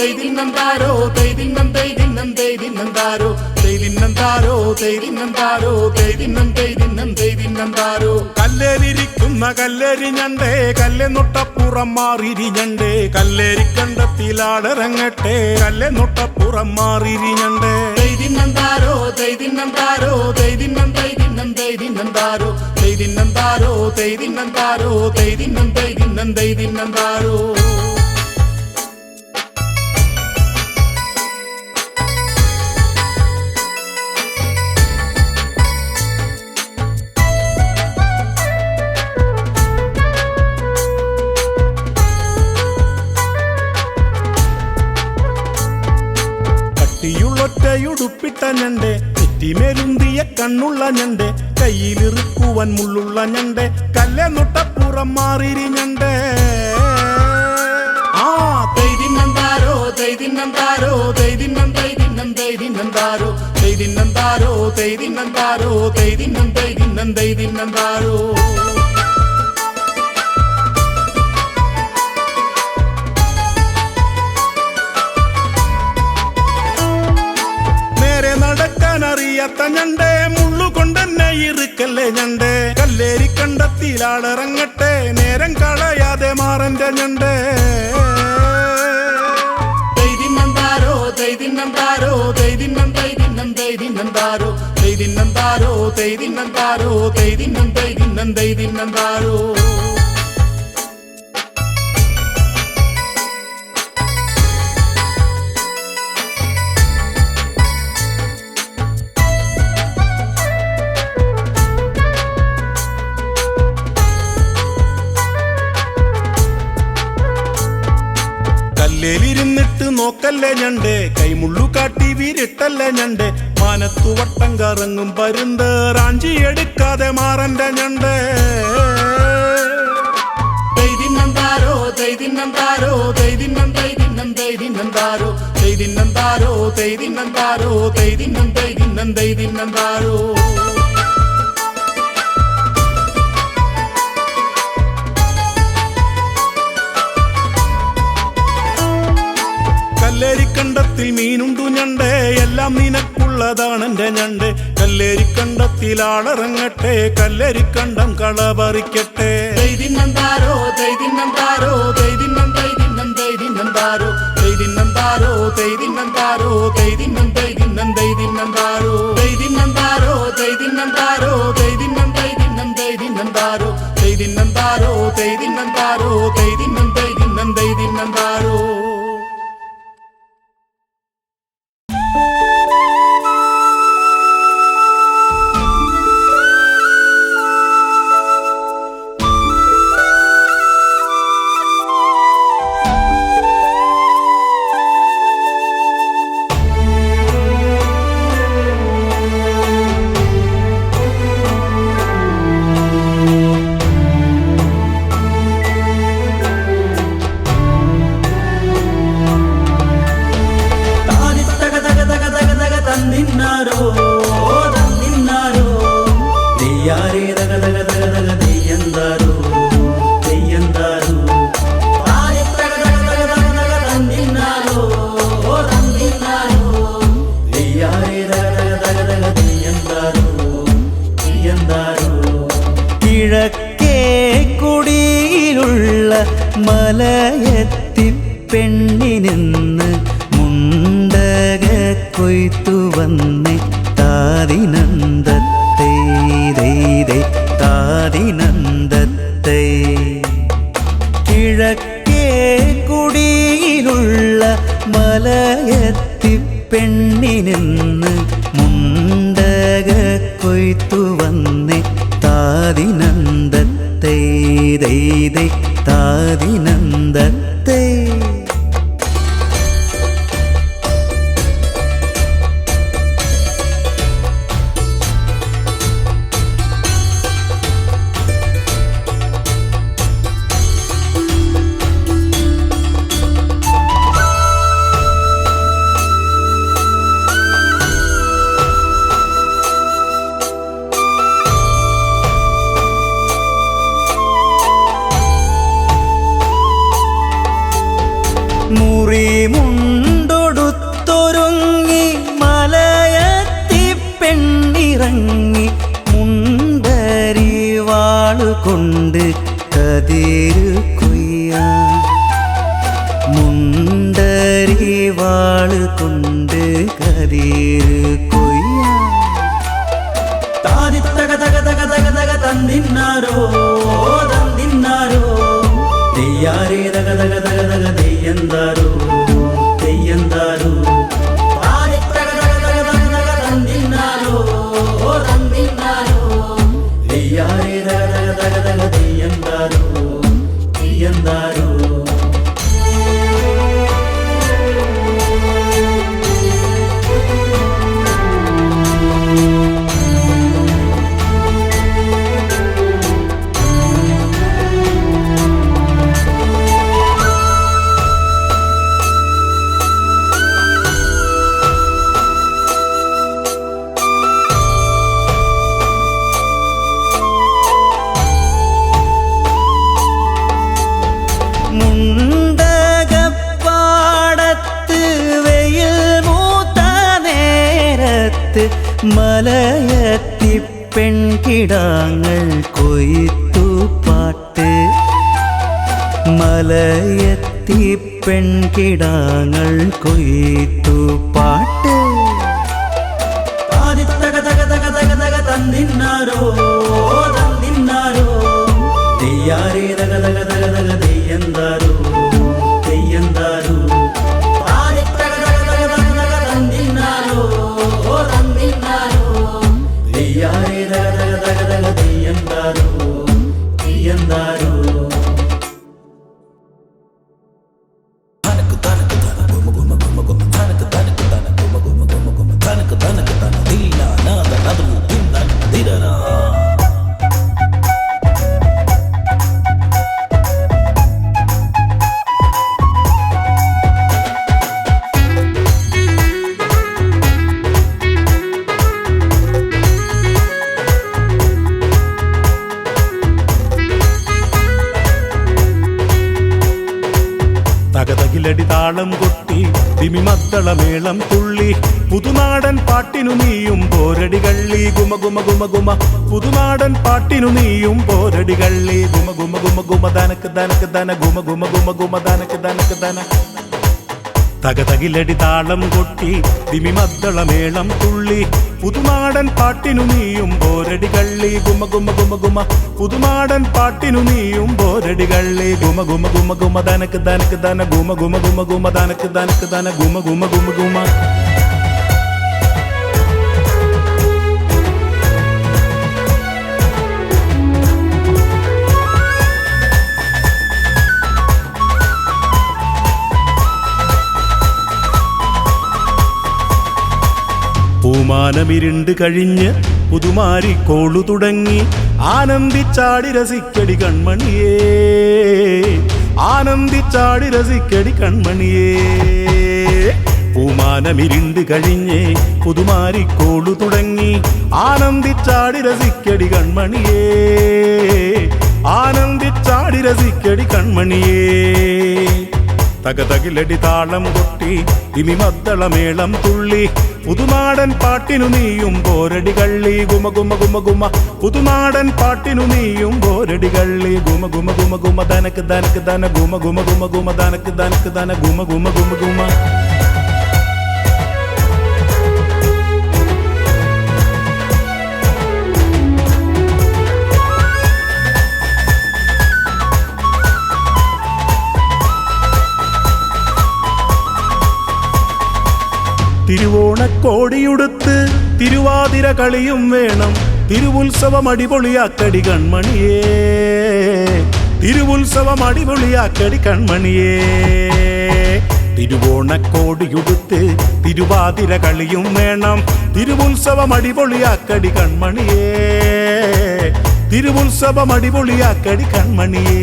തെയ്തിന്നന്താരോ തെയ്തിന്നം തെയ്തിന്നം തെയ്തിന്നന്താരോ തെയ്തിന്നന്താരോ തെയ്തിന്നന്താരോ തെയ്തിന്നം തെയ്തിന്നം തെയ്തിന്നന്താരോ കല്ലേലിരിക്കുന്ന കല്ലേരിഞ്ഞണ്ടേ കല്ലെന്നൊട്ടപ്പുറം മാറിരിഞ്ഞണ്ടേ കല്ലേരിക്കണ്ടത്തിലാടിറങ്ങട്ടെ കല്ലെന്നൊട്ടപ്പുറം മാറിരിഞ്ഞണ്ടേ തെയ്തിന്നന്താരോ തെയ്തിന്നന്താരോ തെയ്തിന്നം തെയ്തിന്നം തെയ്തിന്നന്താരോ തെയ്തിന്നന്താരോ തെയ്തിന്നന്താരോ തെയ്തിന്നം തെയ്തിന്നം തെയ്തിന്നന്താരോ ഒറ്റയുടുപ്പിട്ട ഞണ്ടേ നെറ്റിമേലുന്തിയ കണ്ണുള്ള ഞണ്ടേ കയ്യിലിറുക്കുവൻ മുള്ളുള്ള ഞണ്ടേ കല്ലെന്നൊട്ടപ്പുറം മാറിരിഞ്ഞണ്ടേ തെയ്തിന്നന്താരോ തെയ്തിന്നന്താരോ തെയ്തിന്നം തെയ്തിന്നം തെയ്തിന്നന്താരോ തെയ്തിന്നന്താരോ തെയ്തിന്നന്താരോ തെയ്തിന്നം തെയ്തിന്നം തെയ്തിന്നന്താരോ അറിയാത്ത ഞണ്ടേ മുള്ളുകൊണ്ടെന്നെ ഇറുക്കല്ലേ ഞണ്ടേ കല്ലേരിക്കണ്ടത്തിലാളിറങ്ങട്ടെ നേരം കളയാതെ മാറന്റെ ഞണ്ടേ തെയ്തിന്നന്താരോ തെയ്തിന്നന്താരോ തെയ്തിന്നം തെയ്തിന്നം തെയ്തിന്നന്താരോ തെയ്തിന്നന്താരോ തെയ്തിന്നന്താരോ തെയ്തിന്നം തെയ്തിന്നം തെയ്തിന്നന്താരോ കല്ലേലിരുന്നിട്ട് നോക്കല്ലേ ഞണ്ടേ കൈമുള്ളു കാട്ടി വീരിട്ടല്ലേ ഞണ്ടേ മാനത്തു വട്ടം കറങ്ങും പരുന്ത് റാഞ്ചി എടുക്കാതെ മാറന്റെ ഞണ്ടേ തെയ്തിന്നന്താരോ തെയ്തിന്നന്താരോ തെയ്തിന്നം തെയ്തിന്നം തെയ്തിന്നന്താരോ തെയ്തിന്നന്താരോ തെയ്തിന്നന്താരോ തെയ്തിന്നം തെയ്തിന്നം തെയ്തിന്നന്താരോ കല്ലേരിക്കണ്ടത്തിൽ മീനുണ്ടു ഞണ്ടേ എല്ലാം നിനക്കുള്ളതാണെന്റെ ഞണ്ടേ കല്ലേരിക്കണ്ടത്തിലാളിറങ്ങട്ടെ കല്ലേരിക്കണ്ടം കളപറിക്കട്ടെ തെയ്തിന്നന്താരോ തെയ്തിന്നന്താരോ തെയ്തിന്നം തെയ്തിന്നം തെയ്തിന്നന്താരോ തെയ്തിന്നന്താരോ തെയ്തിന്നന്താരോ തെയ്തിന്നം തെയ്തിന്നം തെയ്തിന്നന്താരോ തെയ്തിന്നന്താരോ തെയ്തിന്നന്താരോ തെയ്തിന്നം തെയ്തിന്നം തെയ്തിന്നന്താരോ തെയ്തിന്നന്താരോ തെയ്തിന്നന്താരോ തെയ്തിന്നം തെയ്തിന്നം തെയ്തിന്നന്താരോ കിഴക്കേ കുടിയിലുള്ള മലയത്തി പെണ്ണിനെന്ന് മുണ്ടക കൊയ്ത്തു വന്നേ താതിനന്ദത്തെ താതിനന്ദത്തെ കിഴക്കേ കുടിയിലുള്ള മലയത്തി പെണ്ണിനെന്ന് മുണ്ടക കൊയ്ത്തു വന്നേ താതിനന്ദത്തെ താതിനന്ദത്തെ കൊണ്ട് കതിര് കൊയ്യാൻ മുണ്ടരി വാള് കൊണ്ട് കതിര് കൊയ്യാൻ താതിത്തക തക തക തക തക തന്നിന്നാരോ തന്നിന്നാരോ തെയ്യാരേ തക തക തക തക തെയ്യന്താരോ തെയ്യന്താരോ താതിത്തക തക തക തക തക തന്നിന്നാരോ തന്നിന്നാരോ തെയ്യാരേ തക തക തക തക തെയ്യന്താരോ തെയ്യന്താരോ മുണ്ടകപ്പാടത്ത് വെയിൽ മൂത്ത നേരത്ത് മലയത്തി പെൺകിടാങ്ങൾ കൊയ്ത്തുപാട്ട് മലയത്തി പെൺകിടാങ്ങൾ കൊയ്ത്തുപാട്ട് താതിത്തക തക തക തക തക തന്നിന്നാരോ തന്നിന്നാരോ തെയ്യാരേ തക തക തക തക തെയ്യന്താരോ തെയ്യന്താരോ താതിത്തക തക തക തക തക തന്നിന്നാരോ തന്നിന്നാരോ തെയ്യാരേ തക തക തക തക തെയ്യന്താരോ തെയ്യന്താരോ തകതകിലടി താളം കൊട്ടി തിമിമദ്ദളമേളം തുള്ളി പുതുനാടൻ പാട്ടിനു നീയും പോരടി കള്ളി ഗുമ ഗുമ ഗുമ ഗുമ പുതുനാടൻ പാട്ടിനു നീയും പോരടി കള്ളി ഗുമ ഗുമ ഗുമ ഗുമ ദനക്ക് ദനക്ക് ദന ഗുമ ഗുമ ഗുമ ഗുമ ദനക്ക് ദനക്ക് ദന തകതകിലടി താളം കൊട്ടി തിമിമദ്ദളമേളം തുള്ളി പുതുനാടൻ പാട്ടിനു നീയും പോരടി കള്ളി ഗുമ ഗുമ ഗുമ ഗുമ പുതുനാടൻ പാട്ടിനു നീയും പോരടി കള്ളി ഗുമ ഗുമ ഗുമ ഗുമ ദനക്ക് ദനക്ക് ദന ഗുമ ഗുമ ഗുമ ഗുമ ദനക്ക് ദനക്ക് ദന ഗുമ ഗുമ ഗുമ ഗുമ പൂമാനമിരുണ്ട് കഴിഞ്ഞ് പുതുമാരി കോളു തുടങ്ങി ആനന്ദിച്ചാടി രസിക്കടി കൺമണിയേ ആനന്ദിച്ചാടി രസിക്കടി കൺമണിയേ പൂമാനമിരുണ്ട് കഴിഞ്ഞ് പുതുമാരി കോളു തുടങ്ങി ആനന്ദിച്ചാടി രസിക്കടി കൺമണിയേ ആനന്ദിച്ചാടി രസിക്കടി കൺമണിയേ തകതകിലടി താളം കൊട്ടി തിമിമദ്ദളമേളം തുള്ളി പുതുനാടൻ പാട്ടിനു നീയും പോരടി കള്ളി ഗുമ ഗുമ ഗുമ ഗുമ പുതുനാടൻ പാട്ടിനു നീയും പോരടി കള്ളി ഗുമ ഗുമ ഗുമ ഗുമ ദനക്ക് ദനക്ക് ദന ഗുമ ഗുമ ഗുമ ഗുമ ദനക്ക് ദനക്ക് ദന ഗുമ ഗുമ ഗുമ ഗുമ തിരുവോണക്കോടിയുടുത്ത് തിരുവാതിര കളിയും വേണം തിരുവുത്സവം അടിപൊളിയാക്കടി കൺമണിയേ തിരുവുത്സവം അടിപൊളിയാക്കടി കൺമണിയേ തിരുവോണക്കോടിയുടുത്ത് തിരുവാതിര കളിയും വേണം തിരുവുത്സവം അടിപൊളിയാക്കടി കൺമണിയേ തിരുവുത്സവം അടിപൊളിയാക്കടി കൺമണിയേ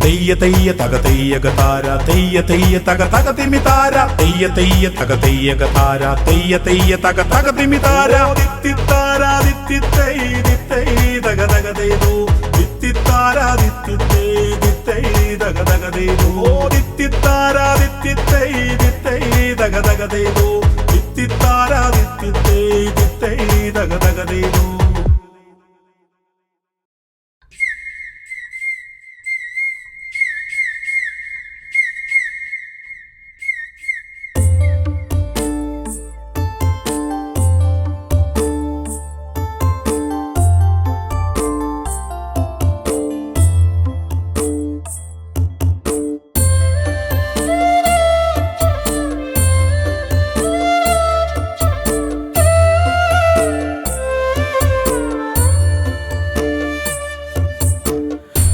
തെയ്യ തെയ്യ തക തെയ്യക താര തെയ്യ തെയ്യ തക തക തിമി താര തെയ്യ തെയ്യ തക തെയ്യക താര തെയ്യ തെയ്യ തക തക തിമി താര ദിത്തിത്താര ദിത്തിത്തൈ ദിത്തൈ തക തക ദേദു ദിത്തിത്താര ദിത്തിത്തൈ ദിത്തൈ തക തക ദേദു ദിത്തിത്താര ദിത്തിത്തൈ ദിത്തൈ തക തക ദേദു ദിത്തിത്താര ദിത്തിത്തൈ ദിത്തൈ തക തക ദേദു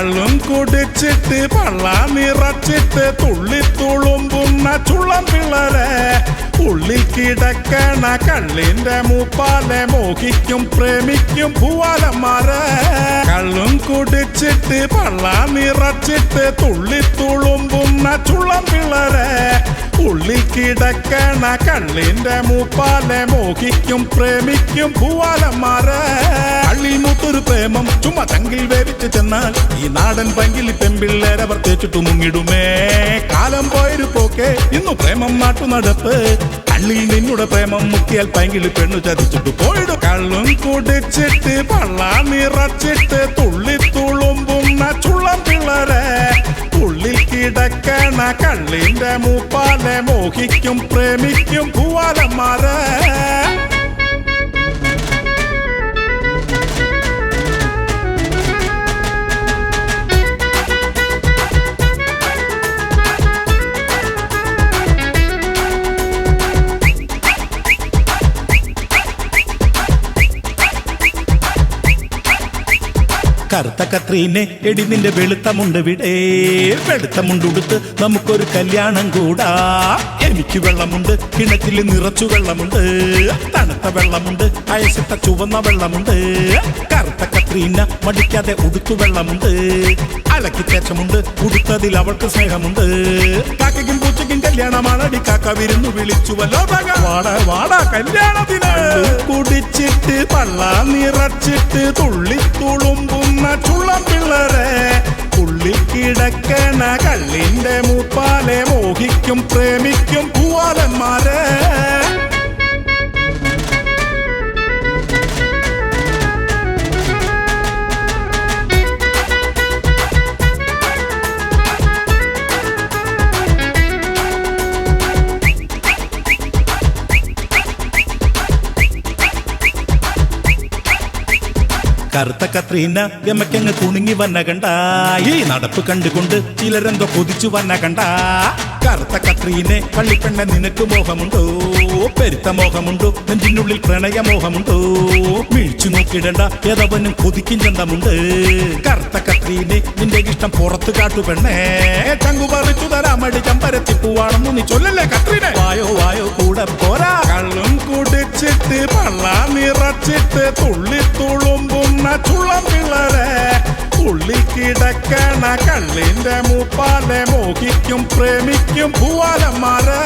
കള്ളും കുടിച്ചിട്ട് പള്ള നിറച്ചിട്ട് തുള്ളിത്തുളുമ്പുന്ന ചുള്ളം പിള്ളേരെ ഉള്ളിൽ കിടക്കണ കള്ളിന്റെ മൂപ്പാലെ മോഹിക്കും പ്രേമിക്കും പൂവാലന്മാരെ കള്ളും കുടിച്ചിട്ട് പള്ള നിറച്ചിട്ട് തുള്ളിത്തുളുമ്പുന്ന ചുള്ളം പിള്ളേരെ ഉള്ളിൽ കിടക്കണ കള്ളിന്റെ മൂപ്പാലെ മോഹിക്കും പ്രേമിക്കും പൂവാലന്മാരെ കള്ളി മൂത്തൊരു പ്രേമം ചുമ്മാ ചങ്കിൽ വേവിച്ച് ചെന്നാൽ ഈ നാടൻ പങ്കിൽ പെമ്പിള്ളേരെ പ്രത്യേകിച്ചിട്ട് മുങ്ങിടുമേ കാലം പോയൊരു പോക്കെ ഇന്നു പ്രേമം നാട്ടു നടപ്പ് കള്ളിൽ നിന്നുടെ പ്രേമം മുക്കിയാൽ പങ്കിൽ പെണ്ണു ചതിച്ചിട്ട് പോയിടും കള്ളും കുടിച്ചിട്ട് പള്ള നിറച്ചിട്ട് തുള്ളിത്തുളുമ്പുന്ന ചുള്ളം പിള്ളേരെ ഉള്ളിൽ കിടക്കണ കള്ളിന്റെ മൂപ്പാലെ മോഹിക്കും പ്രേമിക്കും പൂവാലന്മാരെ കറുത്ത കത്രീനെ എടി നിന്റെ വെളുത്തമുണ്ട് വിടെ വെളുത്തമുണ്ടുടുത്ത് നമുക്കൊരു കല്യാണം കൂടാ എനിക്ക് വെള്ളമുണ്ട് കിണറ്റിൽ നിറച്ചു വെള്ളമുണ്ട് തണുത്ത വെള്ളമുണ്ട് അയച്ചിട്ട ചുവന്ന വെള്ളമുണ്ട് കറുത്ത കത്രീന മടിക്കാതെ ഉടുത്തു വെള്ളമുണ്ട് അലക്കി തേച്ചമുണ്ട് ഉടുത്തതിൽ അവൾക്ക് സ്നേഹമുണ്ട് കാക്കയ്ക്കും പൂച്ചയ്ക്കും കല്യാണമാണടി കാക്ക വിരുന്നു വിളിച്ചുവല്ലോ വാടാ വാടാ കല്യാണത്തിന് കുടിച്ചിട്ട് പള്ള നിറച്ചിട്ട് തുള്ളിത്തുളുമ്പുന്ന ചുള്ളം പിള്ളേരെ ഉള്ളിൽ കിടക്കണ കള്ളിന്റെ മൂപ്പാലെ മോഹിക്കും പ്രേമിക്കും പൂവാലന്മാരെ കറുത്ത കത്രീന ഗമക്കങ്ങ് കുണുങ്ങി വന്ന കണ്ട ഈ നടപ്പ് കണ്ടുകൊണ്ട് ചിലരെന്തോ കൊതിച്ചു വന്ന കണ്ട കറുത്ത കത്രീനെ പള്ളിപ്പെണ്ണ നിനക്ക് മോഹമുണ്ടോ പെരുത്ത മോഹമുണ്ടോ നെഞ്ചിനുള്ളിൽ പ്രണയമോഹമുണ്ടോ വീഴ്ചു നോക്കിടണ്ട ഏതവനും കൊതിക്കും ചന്തമുണ്ട് കറുത്ത കത്രീനെ നിന്റെ ഇഷ്ടം പുറത്തു കാട്ടു പെണ്ണേ ചങ്കു പറിച്ചു തരാമടി ചമ്പരത്തി പൂവാണെന്നു നീ ചൊല്ലല്ലേ കത്രീനെ വായോ വായോ കൂടെ പോരാ കള്ളും കുടിച്ചിട്ട് പള്ള നിറച്ചിട്ട് തുള്ളിത്തുളുമ്പുന്ന ചുള്ളം പിള്ളേരെ ഉള്ളിൽ കിടക്കണ കള്ളിന്റെ മൂപ്പാലെ മോഹിക്കും പ്രേമിക്കും പൂവാലന്മാരെ